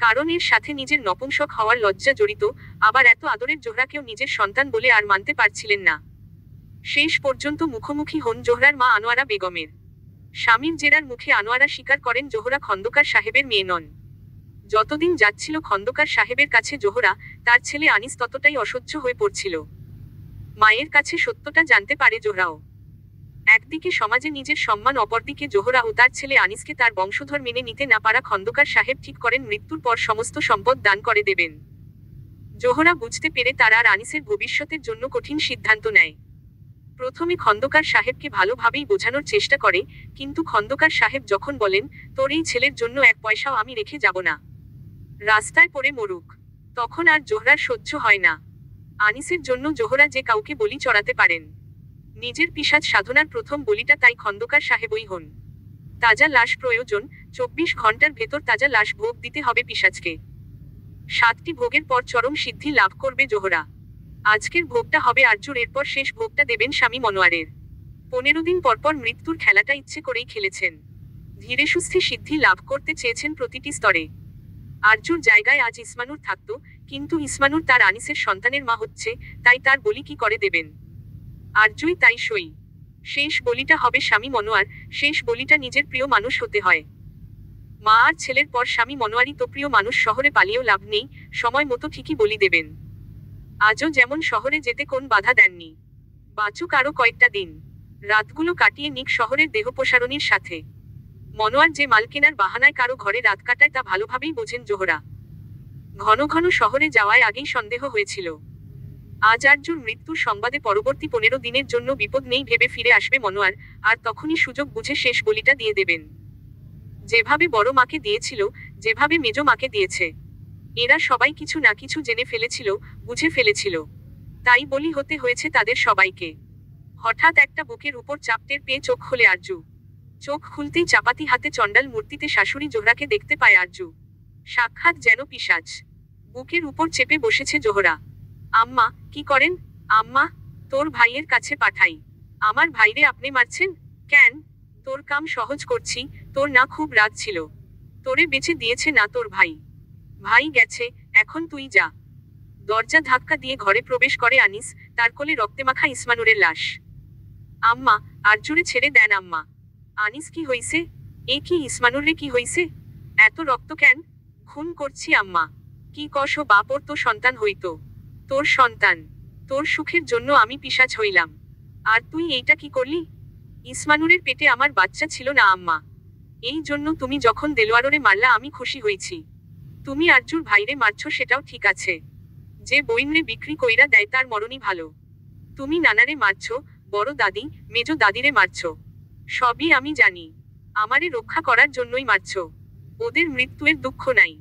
কারণ এর সাথে নিজের নপুংসক হওয়ার লজ্জা জড়িত, আবার এত আদরের জোহরাকেও নিজের সন্তান বলে আর মানতে পারছিলেন না। শেষ পর্যন্ত মুখোমুখি হন জোহরার মা আনোয়ারা বেগমের। স্বামীর জেরার মুখে আনোয়ারা স্বীকার করেন জোহরা খন্দকার সাহেবের মেয়ে নন। যতদিন যাচ্ছিল খন্দকার সাহেবের কাছে জোহরা, তার ছেলে আনিস ততটাই অসহ্য হয়ে পড়ছিল। মায়ের কাছে সত্যটা জানতে পারে জোহরাও। একদিকে সমাজে নিজের সম্মান, অপরদিকে জোহরা ও তার ছেলে আনিসকে তার বংশধর মেনে নিতে না পারা খন্দকার সাহেব ঠিক করেন মৃত্যুর পর সমস্ত সম্পদ দান করে দেবেন। জোহরা বুঝতে পেরে তার আর আনিসের ভবিষ্যতের জন্য কঠিন সিদ্ধান্ত নেয়। প্রথমে খন্দকার সাহেবকে ভালোভাবেই বোঝানোর চেষ্টা করে, কিন্তু খন্দকার সাহেব যখন বলেন, তোর এই ছেলের জন্য এক পয়সাও আমি রেখে যাব না, রাস্তায় পড়ে মরুক, তখন আর জোহরার সহ্য হয় না। আনিসের জন্য জোহরা যে কাউকে বলি চড়াতে পারেন। নিজের পিশাচ সাধনার প্রথম বলিটা তাই খন্দকার সাহেবই হন। তাজা লাশ প্রয়োজন, 24 ঘন্টার ভেতর তাজা লাশ ভোগ দিতে হবে পিশাচকে। 7টি ভোগের পর চরম সিদ্ধি লাভ করবে জোহরা। আজকের ভোগটা হবে আরজুর, এরপর শেষ ভোগটা দেবেন স্বামী মনোয়ারের। 15 দিন পরপর মৃত্যুর খেলাটা ইচ্ছে করেই খেলেছেন। ধীরে সুস্থে সিদ্ধি লাভ করতে চেয়েছেন প্রতিটি স্তরে। আরজুর জায়গায় আজ ইসমানুর থাকত, কিন্তু ইসমানুর তার আনিসের সন্তানের মা হচ্ছে, তাই তার বলি কি করে দেবেন? আরজুই তাই সই। শেষ বলিটা হবে স্বামী মনোয়ার, শেষ বলিটা নিজের প্রিয় মানুষ হতে হয়। মা আর ছেলের পর স্বামী মনোয়ারই তো প্রিয় মানুষ, শহরে পালিয়েও লাভ নেই, সময় মতো ঠিকই বলি দেবেন। আজও যেমন শহরে যেতে কোন বাধা দেননি। বাঁচুক আরো কয়েকটা দিন। রাতগুলো কাটিয়ে নিক শহরের দেহপ্রসারণীর সাথে। মনোয়ার যে মাল কেনার বাহানায় কারো ঘরে রাত কাটায় তা ভালোভাবেই বোঝেন জোহরা। ঘন ঘন শহরে যাওয়ায় আগেই সন্দেহ হয়েছিল। আজ আরজুর মৃত্যুর সংবাদে পরবর্তী 15 দিনের জন্য বিপদ নেই ভেবে ফিরে আসবে মনোয়ার, আর তখনই সুযোগ বুঝে শেষ বলিটা দিয়ে দেবেন। যেভাবে বড় মাকে দিয়েছিল, যেভাবে মেজ মাকে দিয়েছে। এরা সবাই কিছু না কিছু জেনে ফেলেছিল, বুঝে ফেলেছিল। তাই বলি হতে হয়েছে তাদের সবাইকে। হঠাৎ একটা বুকের উপর চাপ টের পেয়ে চোখ খোলে আরজু। চোখ খুলতেই চাপাতি হাতে চণ্ডাল মূর্তিতে শাশুড়ি জোহরাকে দেখতে পায় আরজু। সাক্ষাৎ যেন পিশাচ। বুকের উপর চেপে বসেছে জোহরা। আম্মা, কি করেন? আম্মা, তোর ভাইয়ের কাছে পাঠাই। আমার ভাইরে আপনি মারছেন কেন? তোর কাম সহজ করছি, তোর না খুব রাগ ছিল? তোরে বেঁচে দিয়েছে না তোর ভাই? ভাই গেছে, এখন তুই যা। দরজা ধাক্কা দিয়ে ঘরে প্রবেশ করে আনিস, তার কোলে রক্তেমাখা ইসমানুরের লাশ। আম্মা, আরজুরে ছেড়ে দেন আম্মা। আনিস, কি হইছে? এ কি ইসমানুরে কি হইছে? এত রক্ত কেন? খুন করছি আম্মা। কি কস বাপ, ওর তো সন্তান হইতো। তোর সন্তান, তোর সুখের জন্য আমি পিশাচ হইলাম, আর তুই এইটা কি করলি? ইসমানুরের পেটে আমার বাচ্চা ছিল না আম্মা, এই জন্য তুমি যখন দেলোয়ারে মারলা আমি খুশি হয়েছি। তুমি আরজুর ভাইরে মারছো সেটাও ঠিক আছে, যে বইনরে বিক্রি কইরা দেয় তার মরণই ভালো। তুমি নানারে মারছো, বড় দাদি, মেজ দাদিরে মারছো, সবই আমি জানি। আমারে রক্ষা করার জন্যই মারছো। ওদের মৃত্যুর দুঃখ নাই,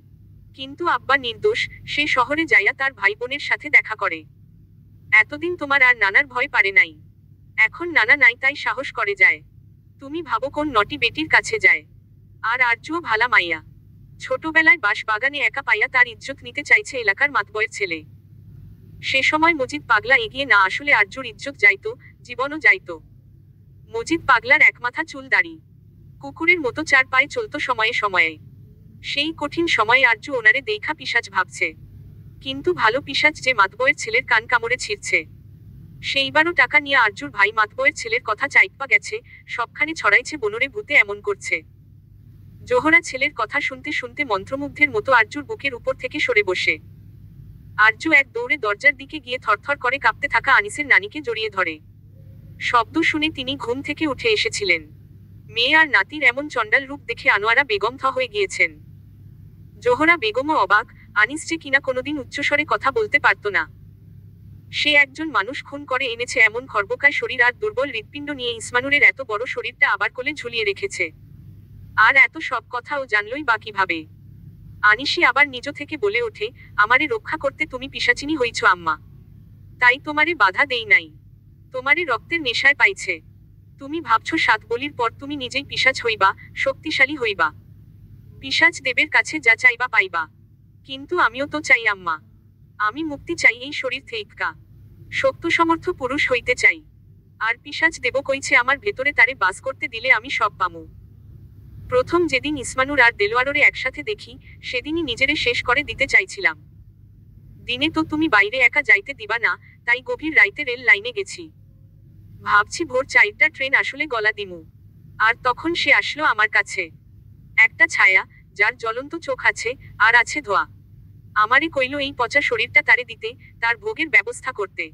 কিন্তু আব্বা নির্দোষ, সে শহরে যাইয়া তার ভাই বোনের সাথে দেখা করে। এতদিন তোমার আর নানার ভয় পারে নাই, এখন নানা নাই তাই সাহস করে যায়। তুমি ভাবো কোন নটি বেটির কাছে যায়। আর আরজুও ভালা মাইয়া, ছোটবেলায় বাঁশ বাগানে একা পাইয়া তার ইজ্জত নিতে চাইছে এলাকার মাতবয়ের ছেলে। সে সময় মজিদ পাগলা এগিয়ে না আসলে আরজুর ইজ্জত যাইতো, জীবনও যাইতো। মজিদ পাগলার একমাথা চুল দাড়ি, কুকুরের মতো 4 পায়ে চলতো সময়ে সময়ে। সেই কঠিন সময়ে আরজু ওনারে দেইখা পিশাচ ভাবছে, কিন্তু ভালো পিশাচ যে মাতবয়ের ছেলের কান কামড়ে ছিঁড়ছে। সেইবারও টাকা নিয়ে আরজুর ভাই মাতবয়ের ছেলের কথা চাইপা গেছে, সবখানে ছড়াইছে বনরে ভূতে এমন করছে। জোহরা ছেলের কথা শুনতে শুনতে মন্ত্রমুগ্ধের মতো আরজুর বুকের উপর থেকে সরে বসে। আরজু এক দৌড়ে দরজার দিকে গিয়ে থরথর করে কাঁপতে থাকা আনিসের নানিকে জড়িয়ে ধরে। শব্দ শুনে তিনি ঘুম থেকে উঠে এসেছিলেন। মেয়ে আর নাতির এমন চণ্ডাল রূপ দেখে আনোয়ারা বেগম থ হয়ে গিয়েছেন। জোহরা বেগমও অবাক, আনিস যে কিনা কোনোদিন উচ্চস্বরে কথা বলতে পারত না। সে একজন মানুষ খুন করে এনেছে এমন খর্বকায় শরীর আর দুর্বল হৃৎপিণ্ড নিয়ে ইসমানুরের এত বড় শরীরটা আবার কোলে ঝুলিয়ে রেখেছে। আর এত সব কথা ও জানলই বা কিভাবে? আনিসি আবার নিজ থেকে বলে ওঠে, আমারে রক্ষা করতে তুমি পিশাচিনী হইছ আম্মা, তাই তোমারে বাধা দেই নাই। তোমারে রক্তের নেশায় পাইছে। তুমি ভাবছো 7 বলির পর তুমি নিজেই পিশাচ হইবা, শক্তিশালী হইবা, পিশাচ দেবের কাছে যা চাইবা পাইবা। কিন্তু আমিও তো চাই আম্মা, আমি মুক্তি চাই এই শরীর থেইকা, শক্ত সমর্থ পুরুষ হইতে চাই। আর পিশাচ দেব কইছে আমার ভেতরে, তারে বাস করতে দিলে আমি সব পামু। প্রথম যেদিন ইসমানুর আর দেলোয়ারে একসাথে দেখি, সেদিনই নিজেরে শেষ করে দিতে চাইছিলাম। দিনে তো তুমি বাইরে একা যাইতে দিবা না, তাই গভীর রাইতে রেল লাইনে গেছি। ভাবছি ভোর 4টা ট্রেন আসলে গলা দিমু। আর তখন সে আসলো আমার কাছে, একটা ছায়া, যার জ্বলন্ত চোখ আছে, আর আছে ধোয়া। আমারে কইল এই পচা শরীরটা তারে দিতে, তার ভোগের ব্যবস্থা করতে।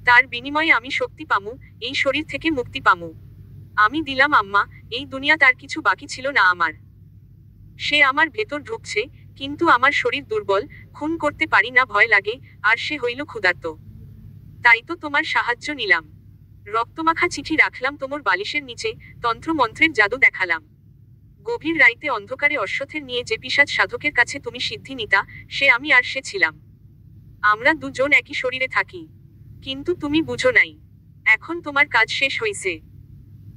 তার বিনিময়ে আমি শক্তি পামু, এই শরীর থেকে মুক্তি পামু। আমি দিলাম আম্মা, এই দুনিয়া তার কিছু বাকি ছিল না আমার। সে আমার ভেতর ঢুকছে, কিন্তু আমার শরীর দুর্বল, খুন করতে পারি না, ভয় লাগে, আর সে হইল ক্ষুধার্ত। তাই তো তোমার সাহায্য নিলাম। রক্তমাখা চিঠি রাখলাম তোমার বালিশের নিচে, তন্ত্রমন্ত্রের জাদু দেখালাম। গভীর রাইতে অন্ধকারে অশ্বথের নিয়ে যে পিশাচ সাধকের কাছে তুমি সিদ্ধি নিতা, সে আমি আর সে ছিলাম। আমরা দুজন একই শরীরে থাকি। কিন্তু তুমি বুঝো নাই। এখন তোমার কাজ শেষ হইছে।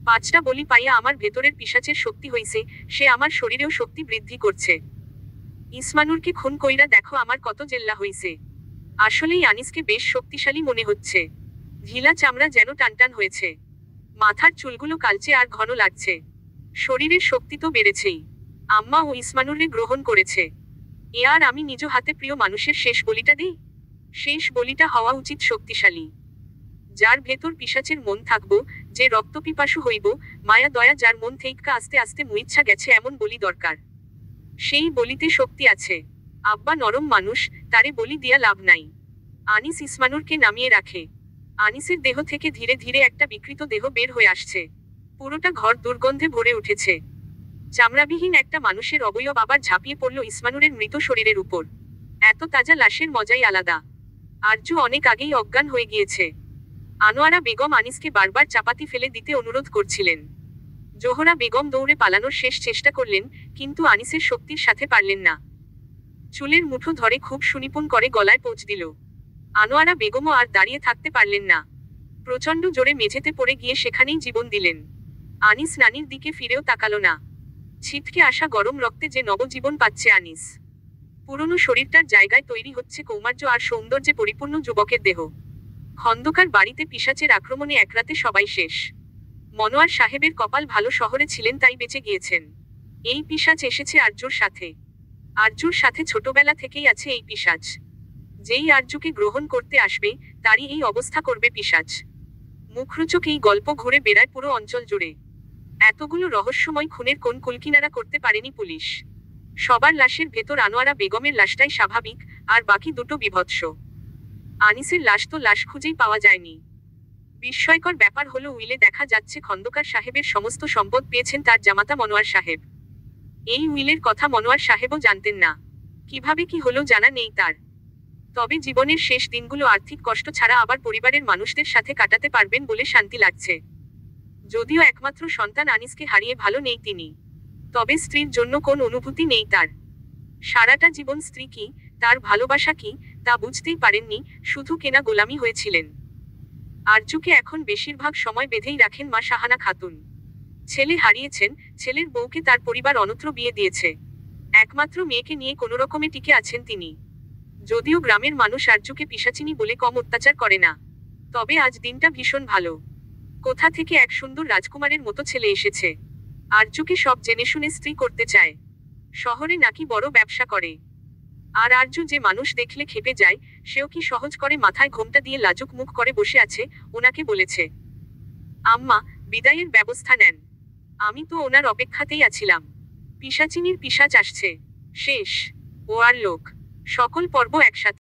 5টা বলি পাইয়া আমার ভেতরের পিশাচের শক্তি হইছে, সে আমার শরীরেও শক্তি বৃদ্ধি করছে। ইসমানুরকে খুন কইরা দেখো আমার কত জেল্লা হইছে। আসলেই আনিসকে বেশ শক্তিশালী মনে হচ্ছে। ঢিলা চামড়া যেন টানটান হয়েছে। মাথার চুলগুলো কালচে আর ঘন লাগছে। শরীরের শক্তি তো বেড়েছেই। আম্মা ও ইসমানুরে গ্রহণ করেছে। এ আর আমি নিজ হাতে প্রিয় মানুষের শেষ বলিটা দিই। শেষ বলিটা হওয়া উচিত শক্তিশালী। যার ভেতর পিশাচের মন থাকবো, যে রক্তপিপাসু হইব, মায়া দয়া যার মন থেইকা আস্তে আস্তে মুইচ্ছা গেছে এমন বলি দরকার। সেই বলিতে শক্তি আছে। আব্বা নরম মানুষ, তারে বলি দিয়া লাভ নাই। আনিস ইসমানুরকে নামিয়ে রাখে। আনিসের দেহ থেকে ধীরে ধীরে একটা বিকৃত দেহ বের হয়ে আসছে। পুরোটা ঘর দুর্গন্ধে ভরে উঠেছে। চামড়াবিহীন একটা মানুষের অবয়ব আবার ঝাঁপিয়ে পড়ল ইসমানুরের মৃত শরীরের উপর। এত তাজা লাশের মজাই আলাদা। আরজু অনেক আগেই অজ্ঞান হয়ে গিয়েছে। আনোয়ারা বেগম আনিসকে বারবার চাপাতি ফেলে দিতে অনুরোধ করছিলেন। জোহরা বেগম দৌড়ে পালানোর শেষ চেষ্টা করলেন, কিন্তু আনিসের শক্তির সাথে পারলেন না। চুলের মুঠো ধরে খুব সুনিপুণ করে গলায় পোঁচ দিল। আনোয়ারা বেগমও আর দাঁড়িয়ে থাকতে পারলেন না। প্রচণ্ড জোরে মেঝেতে পড়ে গিয়ে সেখানেই জীবন দিলেন। আনিস নানির দিকে ফিরেও তাকালো না। ছিটকে আসা গরম রক্তে যে নবজীবন পাচ্ছে আনিস। পুরনো শরীরটার জায়গায় তৈরি হচ্ছে কৌমার্য আর সৌন্দর্যে পরিপূর্ণ যুবকের দেহ। খন্দকার বাড়িতে পিশাচের আক্রমণে একরাতে সবাই শেষ। মনোয়ার সাহেবের কপাল ভালো, শহরে ছিলেন তাই বেঁচে গিয়েছেন। এই পিশাচ এসেছে আরজুর সাথে। আরজুর সাথে ছোটবেলা থেকেই আছে এই পিশাচ। যেই আরজুকে গ্রহণ করতে আসবে, তারই এই অবস্থা করবে পিশাচ। মুখরোচক এই গল্প ঘুরে বেড়ায় পুরো অঞ্চল জুড়ে। এতগুলো রহস্যময় খুনের কোন কুলকিনারা করতে পারেনি পুলিশ। সবার লাশের ভেতর আনোয়ারা বেগমের লাশটাই স্বাভাবিক, আর বাকি দুটো বিভৎস। আনিসের লাশ তো লাশ খুঁজেই পাওয়া যায়নি। বিস্ময়কর ব্যাপার হলো উইলে দেখা যাচ্ছে খন্দকার সাহেবের সমস্ত সম্পদ পেয়েছেন তার জামাতা মনোয়ার সাহেব। এই উইলের কথা মনোয়ার সাহেবও জানতেন না। কিভাবে কি হলো জানা নেই তার। তবে জীবনের শেষ দিনগুলো আর্থিক কষ্ট ছাড়া আবার পরিবারের মানুষদের সাথে কাটাতে পারবেন বলে শান্তি লাগছে। যদিও একমাত্র সন্তান আনিসকে হারিয়ে ভালো নেই তিনি। তবে স্ত্রীর জন্য কোন অনুভূতি নেই তার। সারাটা জীবন স্ত্রী কি, তার ভালোবাসা কি, তা বুঝতেই পারেননি, শুধু কেনা গোলামি হয়েছিলেন। আরজুকে এখন বেশিরভাগ সময় বেঁধেই রাখেন মা শাহানা খাতুন। ছেলে হারিয়েছেন, ছেলের বউকে তার পরিবার অন্যত্র বিয়ে দিয়েছে। একমাত্র মেয়েকে নিয়ে কোনোরকমে টিকে আছেন তিনি। যদিও গ্রামের মানুষ আরজুকে পিশাচিনী বলে কম অত্যাচার করে না। তবে আজ দিনটা ভীষণ ভালো। কোথা থেকে এক সুন্দর রাজকুমারের মতো ছেলে এসেছে। আরজুকে সব জেনে শুনে স্ত্রী করতে চায়। শহরে নাকি বড় ব্যবসা করে। আর আরজু যে মানুষ দেখলে খেপে যায়, সেও কি সহজ করে মাথায় ঘোমটা দিয়ে লাজুক মুখ করে বসে আছে, ওনাকে বলেছে, আম্মা, বিদায়ের ব্যবস্থা নেন। আমি তো ওনার অপেক্ষাতেই আছিলাম। পিশাচিনীর পিশাচ আসছে। শেষ। ও আর লোক। সকল পর্ব একসাথে।